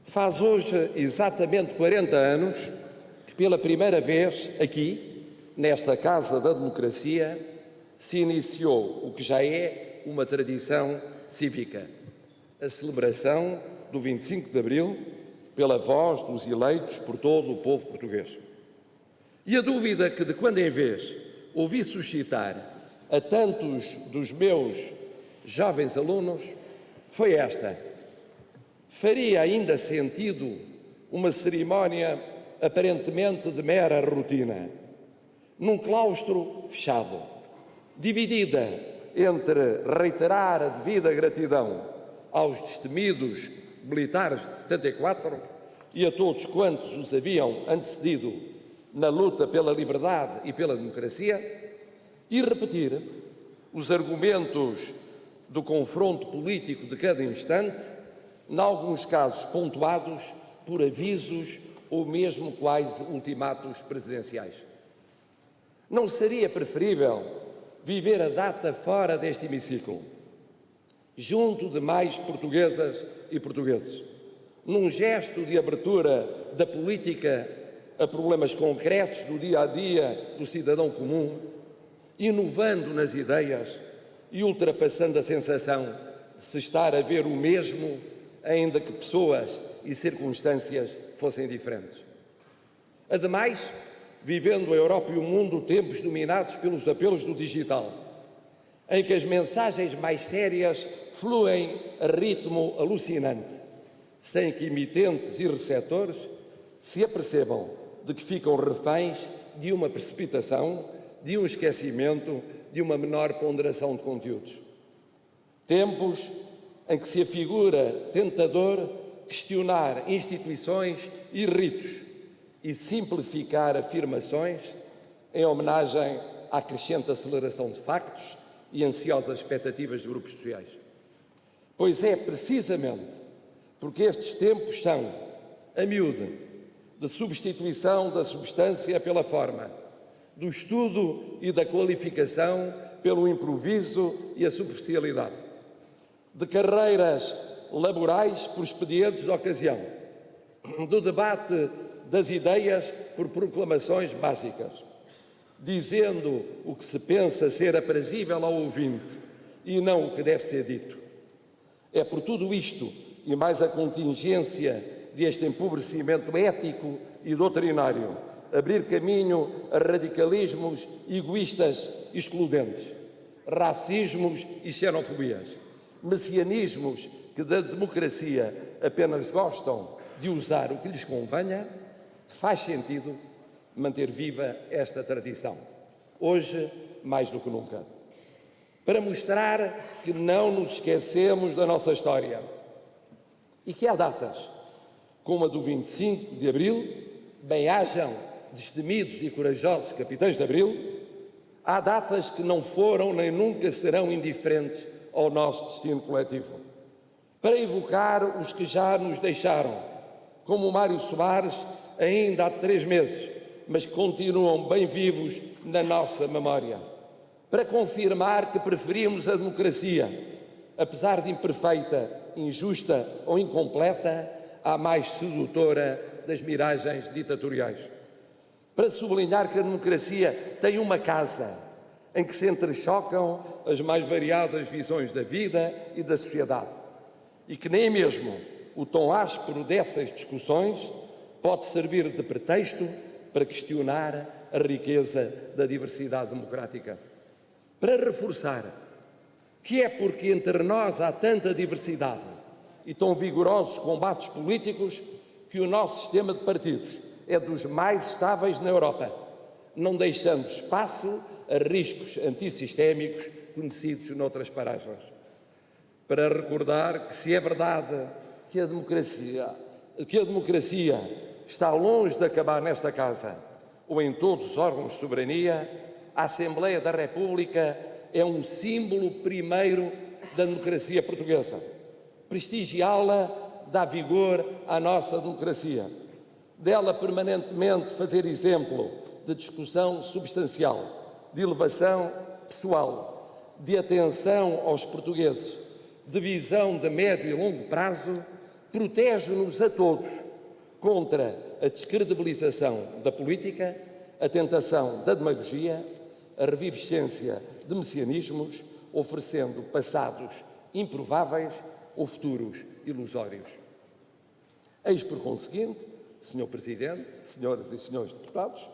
Faz hoje exatamente 40 anos que, pela primeira vez, aqui, nesta Casa da Democracia, se iniciou o que já é uma tradição cívica, a celebração do 25 de Abril pela voz dos eleitos por todo o povo português. E a dúvida que, de quando em vez, ouvi suscitar a tantos dos meus jovens alunos foi esta: faria ainda sentido uma cerimónia aparentemente de mera rotina, num claustro fechado, dividida entre reiterar a devida gratidão aos destemidos militares de 74 e a todos quantos os haviam antecedido na luta pela liberdade e pela democracia, e repetir os argumentos do confronto político de cada instante, em alguns casos pontuados por avisos ou mesmo quase ultimatos presidenciais. Não seria preferível viver a data fora deste hemiciclo, junto de mais portuguesas e portugueses, num gesto de abertura da política a problemas concretos do dia-a-dia do cidadão comum, inovando nas ideias e ultrapassando a sensação de se estar a ver o mesmo, ainda que pessoas e circunstâncias fossem diferentes. Ademais, vivendo a Europa e o mundo tempos dominados pelos apelos do digital, em que as mensagens mais sérias fluem a ritmo alucinante, sem que emitentes e receptores se apercebam de que ficam reféns de uma precipitação, de um esquecimento, de uma menor ponderação de conteúdos. Tempos em que se afigura tentador questionar instituições e ritos e simplificar afirmações em homenagem à crescente aceleração de factos e ansiosas expectativas de grupos sociais. Pois é precisamente porque estes tempos são, a miúde, de substituição da substância pela forma, do estudo e da qualificação pelo improviso e a superficialidade, de carreiras laborais por expedientes de ocasião, do debate das ideias por proclamações básicas, dizendo o que se pensa ser aprazível ao ouvinte e não o que deve ser dito. É por tudo isto e mais a contingência deste empobrecimento ético e doutrinário abrir caminho a radicalismos egoístas e excludentes, racismos e xenofobias, messianismos que da democracia apenas gostam de usar o que lhes convenha, faz sentido manter viva esta tradição, hoje mais do que nunca, para mostrar que não nos esquecemos da nossa história e que há datas, como a do 25 de Abril, bem-hajam destemidos e corajosos capitães de Abril, há datas que não foram nem nunca serão indiferentes ao nosso destino coletivo, para evocar os que já nos deixaram, como o Mário Soares, ainda há 3 meses, mas que continuam bem vivos na nossa memória, para confirmar que preferimos a democracia, apesar de imperfeita, injusta ou incompleta, à mais sedutora das miragens ditatoriais, para sublinhar que a democracia tem uma casa em que se entrechocam as mais variadas visões da vida e da sociedade e que nem mesmo o tom áspero dessas discussões pode servir de pretexto para questionar a riqueza da diversidade democrática. Para reforçar que é porque entre nós há tanta diversidade e tão vigorosos combates políticos que o nosso sistema de partidos é dos mais estáveis na Europa, não deixando espaço a riscos antissistémicos conhecidos noutras paragens. Para recordar que se é verdade que a democracia está longe de acabar nesta casa ou em todos os órgãos de soberania, a Assembleia da República é um símbolo primeiro da democracia portuguesa. Prestigiá-la dá vigor à nossa democracia. Dela permanentemente fazer exemplo de discussão substancial, de elevação pessoal, de atenção aos portugueses, de visão de médio e longo prazo, protege-nos a todos contra a descredibilização da política, a tentação da demagogia, a reviviscência de messianismos, oferecendo passados improváveis ou futuros ilusórios. Eis por conseguinte, Sr. Presidente, senhoras e senhores deputados,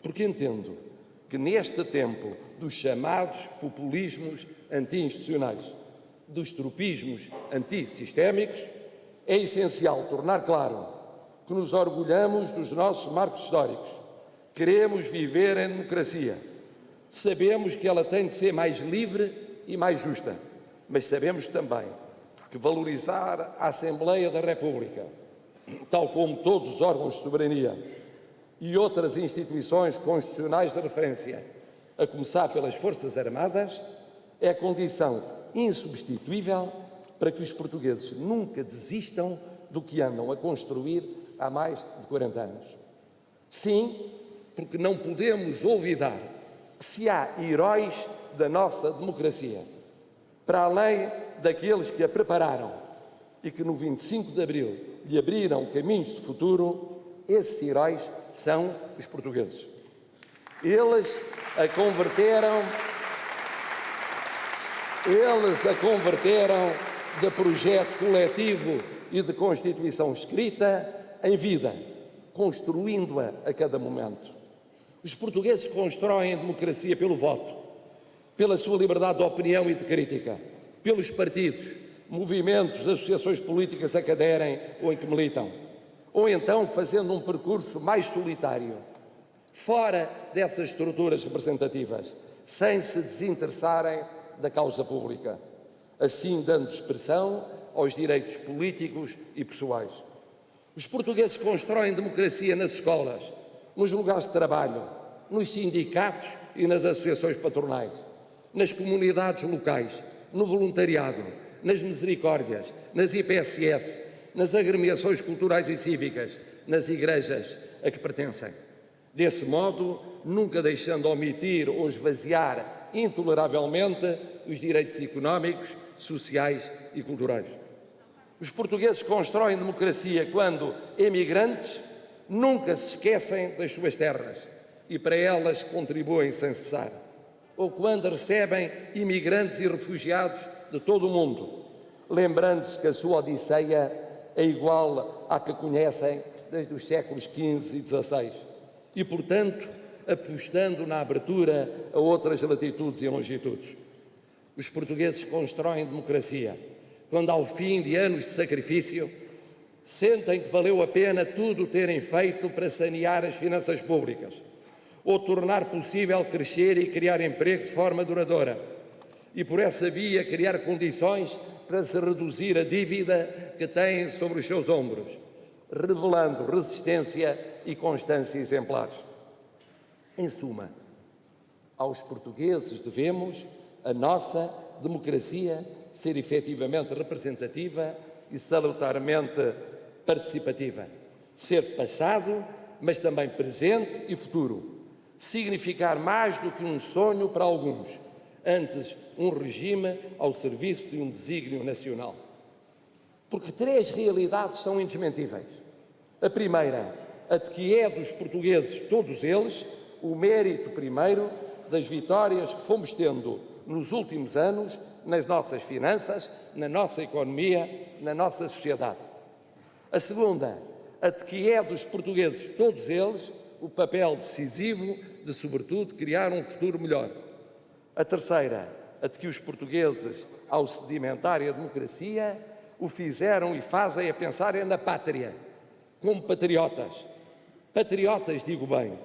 porque entendo que neste tempo dos chamados populismos anti-institucionais, dos tropismos antissistémicos, é essencial tornar claro que nos orgulhamos dos nossos marcos históricos, queremos viver em democracia, sabemos que ela tem de ser mais livre e mais justa, mas sabemos também que valorizar a Assembleia da República, tal como todos os órgãos de soberania e outras instituições constitucionais de referência, a começar pelas Forças Armadas, é condição insubstituível para que os portugueses nunca desistam do que andam a construir há mais de 40 anos. Sim, porque não podemos olvidar que se há heróis da nossa democracia, para além daqueles que a prepararam e que no 25 de Abril lhe abriram caminhos de futuro, esses heróis são os portugueses. Eles a converteram de projeto coletivo e de Constituição escrita em vida, construindo-a a cada momento. Os portugueses constroem a democracia pelo voto, pela sua liberdade de opinião e de crítica, pelos partidos, movimentos, associações políticas a que aderem ou em que militam, ou então fazendo um percurso mais solitário, fora dessas estruturas representativas, sem se desinteressarem da causa pública, assim dando expressão aos direitos políticos e pessoais. Os portugueses constroem democracia nas escolas, nos lugares de trabalho, nos sindicatos e nas associações patronais, nas comunidades locais, no voluntariado, nas misericórdias, nas IPSS, nas agremiações culturais e cívicas, nas igrejas a que pertencem. Desse modo, nunca deixando omitir ou esvaziar intoleravelmente os direitos económicos, sociais e culturais. Os portugueses constroem democracia quando, emigrantes, nunca se esquecem das suas terras e para elas contribuem sem cessar, ou quando recebem imigrantes e refugiados de todo o mundo, lembrando-se que a sua odisseia é igual à que conhecem desde os séculos XV e XVI e, portanto, apostando na abertura a outras latitudes e longitudes. Os portugueses constroem democracia quando, ao fim de anos de sacrifício, sentem que valeu a pena tudo terem feito para sanear as finanças públicas ou tornar possível crescer e criar emprego de forma duradoura e, por essa via, criar condições para se reduzir a dívida que têm sobre os seus ombros, revelando resistência e constância exemplares. Em suma, aos portugueses devemos a nossa democracia ser efetivamente representativa e salutarmente participativa, ser passado, mas também presente e futuro, significar mais do que um sonho para alguns, antes um regime ao serviço de um desígnio nacional. Porque 3 realidades são indesmentíveis. A primeira, a de que é dos portugueses, todos eles, o mérito primeiro das vitórias que fomos tendo nos últimos anos nas nossas finanças, na nossa economia, na nossa sociedade. A segunda, a de que é dos portugueses, todos eles, o papel decisivo de, sobretudo, criar um futuro melhor. A terceira, a de que os portugueses, ao sedimentarem a democracia, o fizeram e fazem a pensarem na pátria, como patriotas. Patriotas, digo bem,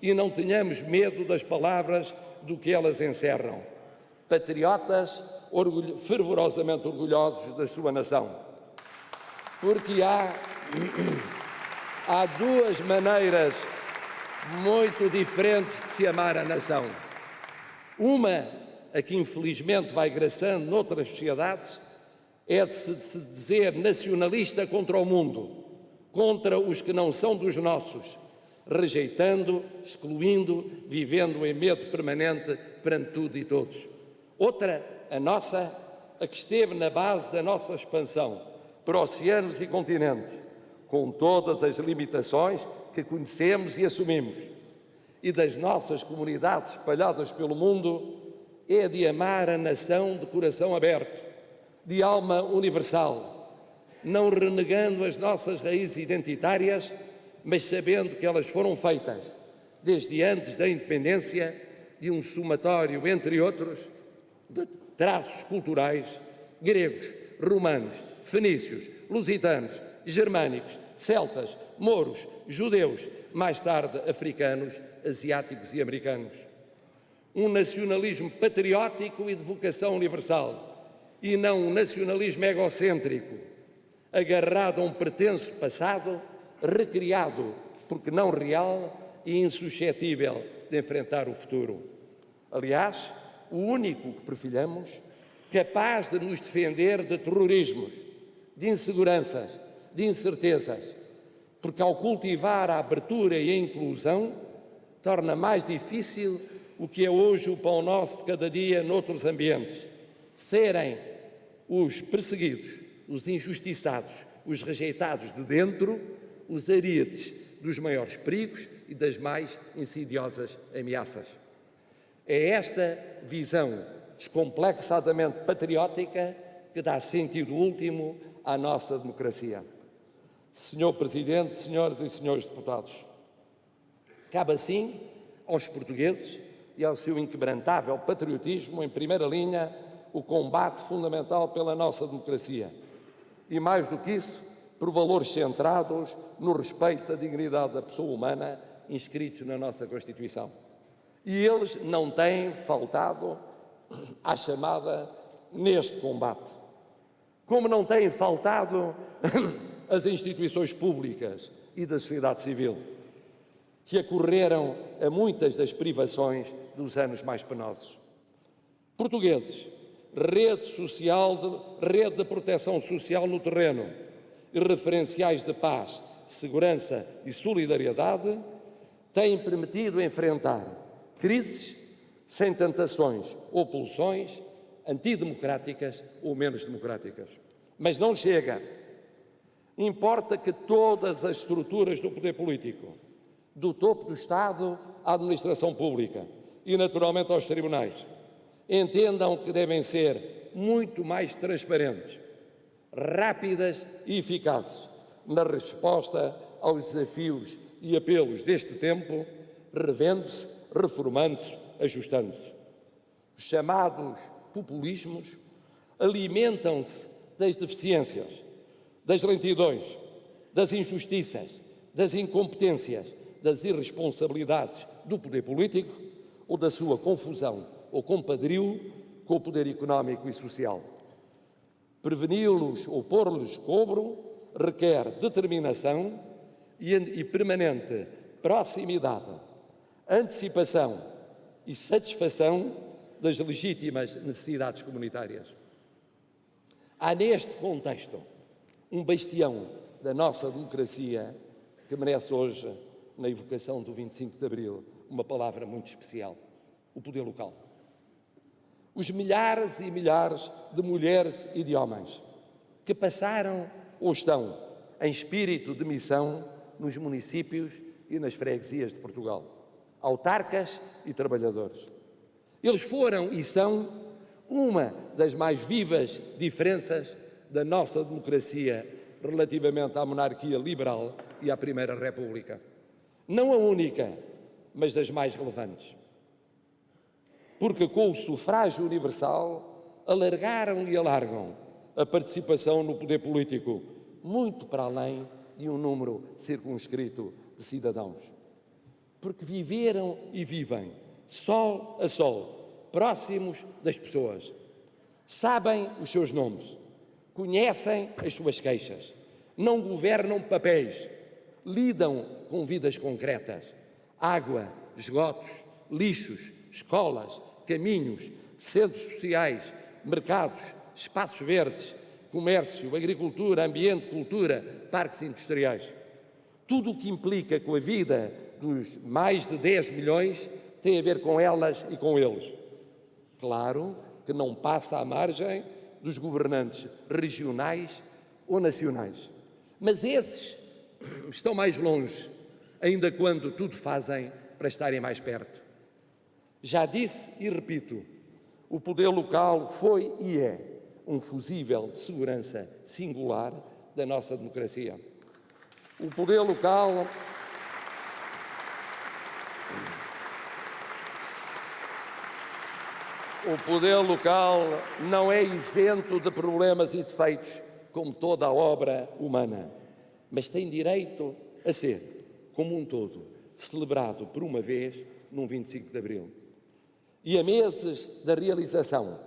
e não tenhamos medo das palavras do que elas encerram. Patriotas fervorosamente orgulhosos da sua nação. Porque há 2 maneiras muito diferentes de se amar a nação. Uma, a que infelizmente vai graçando noutras sociedades, é de se dizer nacionalista contra o mundo, contra os que não são dos nossos, rejeitando, excluindo, vivendo em medo permanente perante tudo e todos. Outra, a nossa, a que esteve na base da nossa expansão, para oceanos e continentes, com todas as limitações que conhecemos e assumimos, e das nossas comunidades espalhadas pelo mundo, é de amar a nação de coração aberto, de alma universal, não renegando as nossas raízes identitárias, mas sabendo que elas foram feitas, desde antes da independência, de um somatório, entre outros, de traços culturais gregos, romanos, fenícios, lusitanos, germânicos, celtas, mouros, judeus, mais tarde africanos, asiáticos e americanos. Um nacionalismo patriótico e de vocação universal, e não um nacionalismo egocêntrico, agarrado a um pretenso passado, recriado porque não real e insuscetível de enfrentar o futuro. Aliás, o único que perfilhamos, capaz de nos defender de terrorismos, de inseguranças, de incertezas, porque ao cultivar a abertura e a inclusão, torna mais difícil o que é hoje o pão nosso de cada dia noutros ambientes: serem os perseguidos, os injustiçados, os rejeitados de dentro, os arietes dos maiores perigos e das mais insidiosas ameaças. É esta visão descomplexadamente patriótica que dá sentido último à nossa democracia. Senhor Presidente, senhoras e senhores deputados, cabe assim aos portugueses e ao seu inquebrantável patriotismo, em primeira linha, o combate fundamental pela nossa democracia. E mais do que isso, por valores centrados no respeito da dignidade da pessoa humana inscritos na nossa Constituição. E eles não têm faltado à chamada neste combate. Como não têm faltado as instituições públicas e da sociedade civil, que acorreram a muitas das privações dos anos mais penosos. Portugueses, rede de proteção social no terreno e referenciais de paz, segurança e solidariedade, têm permitido enfrentar crises sem tentações ou pulsões antidemocráticas ou menos democráticas. Mas não chega. Importa que todas as estruturas do poder político, do topo do Estado à administração pública e, naturalmente, aos tribunais, entendam que devem ser muito mais transparentes, rápidas e eficazes na resposta aos desafios e apelos deste tempo, revendo-se, reformando-se, ajustando-se. Os chamados populismos alimentam-se das deficiências, das lentidões, das injustiças, das incompetências, das irresponsabilidades do poder político ou da sua confusão ou compadrio com o poder económico e social. Preveni-los ou pôr-lhes cobro requer determinação e permanente proximidade, antecipação e satisfação das legítimas necessidades comunitárias. Há neste contexto um bastião da nossa democracia que merece hoje, na evocação do 25 de Abril, uma palavra muito especial: o poder local. Os milhares e milhares de mulheres e de homens que passaram ou estão em espírito de missão nos municípios e nas freguesias de Portugal, autarcas e trabalhadores. Eles foram e são uma das mais vivas diferenças da nossa democracia relativamente à monarquia liberal e à Primeira República. Não a única, mas das mais relevantes. Porque com o sufrágio universal alargaram e alargam a participação no poder político, muito para além de um número circunscrito de cidadãos. Porque viveram e vivem, sol a sol, próximos das pessoas. Sabem os seus nomes, conhecem as suas queixas, não governam papéis, lidam com vidas concretas: água, esgotos, lixos, escolas, caminhos, centros sociais, mercados, espaços verdes, comércio, agricultura, ambiente, cultura, parques industriais. Tudo o que implica com a vida dos mais de 10 milhões tem a ver com elas e com eles. Claro que não passa à margem dos governantes regionais ou nacionais. Mas esses estão mais longe, ainda quando tudo fazem para estarem mais perto. Já disse e repito, o poder local foi e é um fusível de segurança singular da nossa democracia. O poder local não é isento de problemas e defeitos, como toda a obra humana, mas tem direito a ser, como um todo, celebrado por uma vez num 25 de Abril. E a meses da realização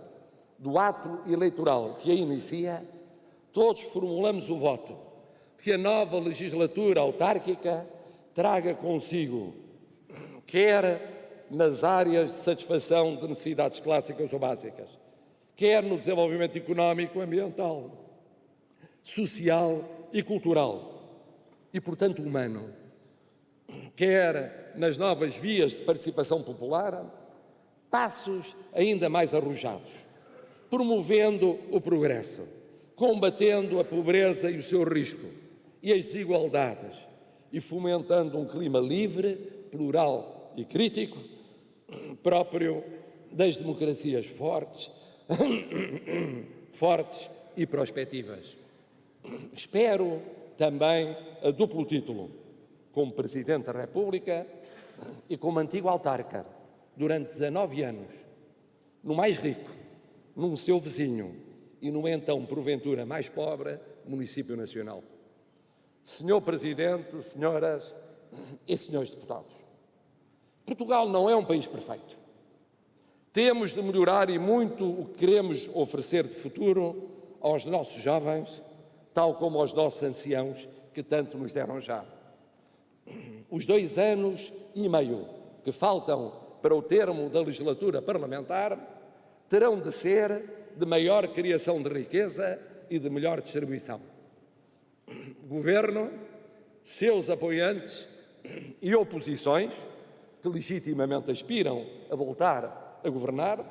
do ato eleitoral que a inicia, todos formulamos o voto que a nova legislatura autárquica traga consigo, quer nas áreas de satisfação de necessidades clássicas ou básicas, quer no desenvolvimento económico, ambiental, social e cultural, e, portanto, humano, quer nas novas vias de participação popular, passos ainda mais arrojados, promovendo o progresso, combatendo a pobreza e o seu risco e as desigualdades e fomentando um clima livre, plural e crítico, próprio das democracias fortes e prospectivas. Espero também a duplo título, como Presidente da República e como antigo autarca, durante 19 anos, no mais rico, num seu vizinho e no então, porventura, mais pobre município nacional. Senhor Presidente, senhoras e senhores deputados, Portugal não é um país perfeito. Temos de melhorar e muito o que queremos oferecer de futuro aos nossos jovens, tal como aos nossos anciãos que tanto nos deram já. Os 2 anos e meio que faltam para o termo da legislatura parlamentar terão de ser de maior criação de riqueza e de melhor distribuição. Governo, seus apoiantes e oposições, que legitimamente aspiram a voltar a governar,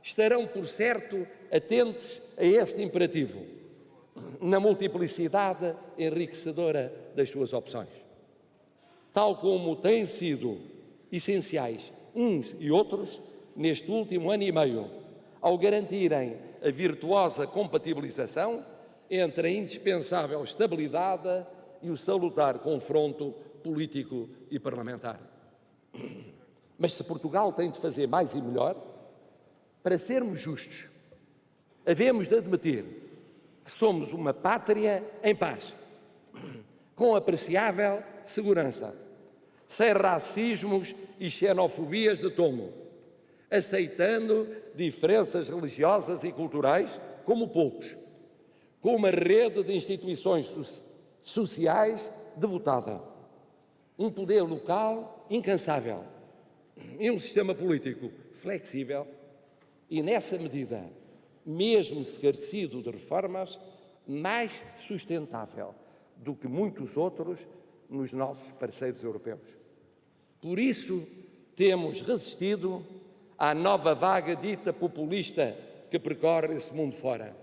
estarão, por certo, atentos a este imperativo, na multiplicidade enriquecedora das suas opções. Tal como têm sido essenciais uns e outros neste último ano e meio, ao garantirem a virtuosa compatibilização entre a indispensável estabilidade e o salutar confronto político e parlamentar. Mas se Portugal tem de fazer mais e melhor, para sermos justos, havemos de admitir que somos uma pátria em paz, com apreciável segurança, sem racismos e xenofobias de tomo, aceitando diferenças religiosas e culturais como poucos, com uma rede de instituições sociais devotada, um poder local incansável e um sistema político flexível e, nessa medida, mesmo escarecido de reformas, mais sustentável do que muitos outros nos nossos parceiros europeus. Por isso, temos resistido à nova vaga dita populista que percorre esse mundo fora.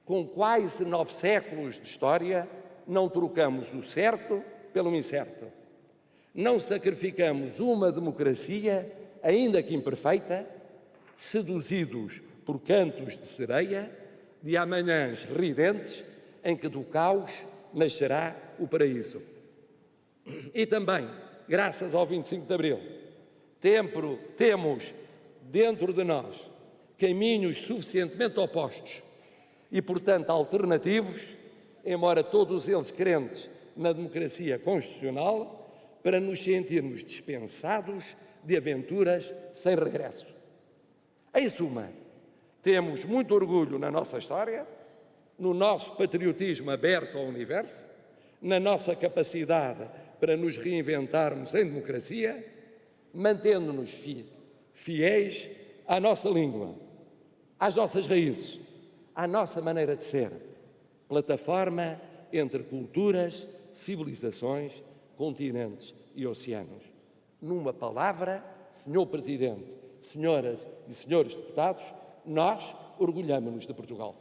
Com quase 9 séculos de história, não trocamos o certo pelo incerto. Não sacrificamos uma democracia, ainda que imperfeita, seduzidos por cantos de sereia, de amanhãs ridentes, em que do caos nascerá o paraíso. E também, graças ao 25 de Abril, temos dentro de nós caminhos suficientemente opostos e, portanto, alternativos, embora todos eles crentes na democracia constitucional, para nos sentirmos dispensados de aventuras sem regresso. Em suma, temos muito orgulho na nossa história, no nosso patriotismo aberto ao universo, na nossa capacidade para nos reinventarmos em democracia, mantendo-nos fiéis à nossa língua, às nossas raízes, à nossa maneira de ser, plataforma entre culturas, civilizações, continentes e oceanos. Numa palavra, Senhor Presidente, senhoras e senhores deputados, nós orgulhamo-nos de Portugal.